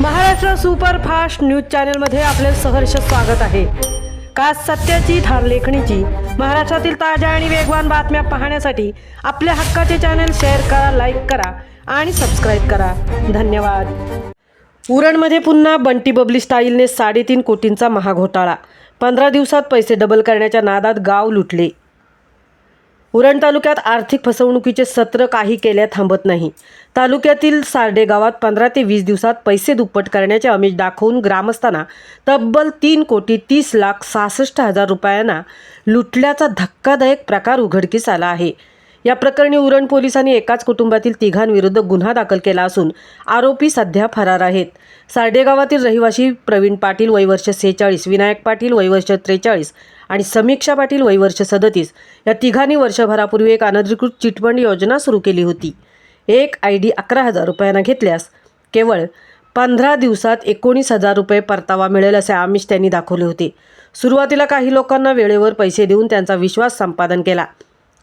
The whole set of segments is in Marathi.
महाराष्ट्र सुपरफास्ट न्यूज चॅनलमध्ये आपले सहर्ष स्वागत आहे। खास सत्याची थार लेखणीची महाराष्ट्रातील ताज्या आणि वेगवान बातम्या पाहण्यासाठी आपल्या हक्काचे चॅनल शेअर करा, लाईक करा आणि सबस्क्राईब करा। धन्यवाद। उरणमध्ये पुन्हा बंटी बबली स्टाईलने 3.5 कोटींचा महाघोटाळा। 15 दिवसात पैसे डबल करण्याच्या नादात गाव लुटले। उरण तालुक्यात आर्थिक फसवणुकीचे सत्र काही केल्या थांबत नाही। तालुक्यातील सार्डे गावात 15 ते 20 दिवसात पैसे दुप्पट करण्याचे आमिष दाखवून ग्रामस्थांना तब्बल 3,60,66,000 रुपयांना लुटल्याचा धक्कादायक प्रकार उघडकीस आला आहे। या प्रकरणी उरण पोलिसांनी एकाच कुटुंबातील तिघांविरुद्ध गुन्हा दाखल केला असून आरोपी सध्या फरार आहेत। सार्डे गावातील रहिवासी प्रवीण पाटील वय वर्ष 46, विनायक पाटील वय वर्ष 43 आणि समीक्षा पाटील वय वर्ष 37 या तिघांनी वर्षभरापूर्वी एक अनधिकृत चिटफंड योजना सुरू केली होती। एक ID 11,000 रुपयांना घेतल्यास केवळ 15 दिवसात 19,000 रुपये परतावा मिळेल असे आमिष त्यांनी दाखवले होते। सुरुवातीला काही लोकांना वेळेवर पैसे देऊन त्यांचा विश्वास संपादन केला,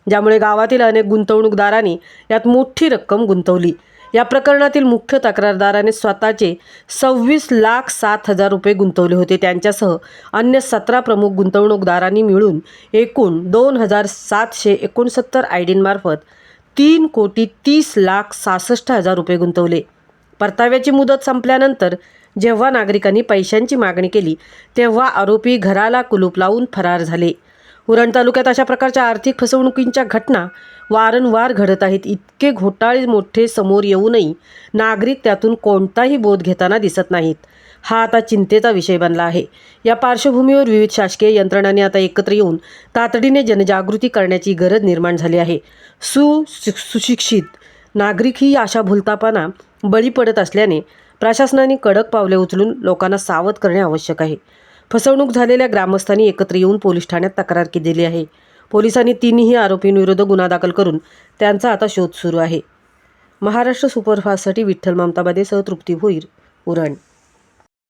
ज्यामुळे गावातील अनेक गुंतवणूकदारांनी यात मोठी रक्कम गुंतवली। या प्रकरणातील मुख्य तक्रारदाराने स्वतःचे 26,07,000 रुपये गुंतवले होते। त्यांच्यासह अन्य 17 प्रमुख गुंतवणूकदारांनी मिळून एकूण 2,769 आयडींमार्फत 3,30,66,000 रुपये गुंतवले। परताव्याची मुदत संपल्यानंतर जेव्हा नागरिकांनी पैशांची मागणी केली तेव्हा आरोपी घराला कुलूप लावून फरार झाले। उरण तालुक्यात अशा प्रकारच्या आर्थिक फसवणुकींच्या घटना वारंवार घडत आहेत। इतके घोटाळे मोठे समोर येऊनही नागरिक त्यातून कोणताही बोध घेताना दिसत नाहीत। हा आता चिंतेचा विषय बनला आहे। या पार्श्वभूमीवर विविध शासकीय यंत्रणांनी आता एकत्र येऊन तातडीने जनजागृती करण्याची गरज निर्माण झाली आहे। सुशिक्षित नागरिकही अशा भूलथापांना बळी पडत असल्याने प्रशासनाने कडक पावले उचलून लोकांना सावध करणे आवश्यक आहे। फसवणूक झालेल्या ग्रामस्थांनी एकत्र येऊन पोलीस ठाण्यात तक्रार केली आहे। पोलिसांनी तिन्ही आरोपींविरुद्ध गुन्हा दाखल करून त्यांचा आता शोध सुरू आहे। महाराष्ट्र सुपरफास्टसाठी विठ्ठल ममताबादेसह तृप्ती भोईर, उरण।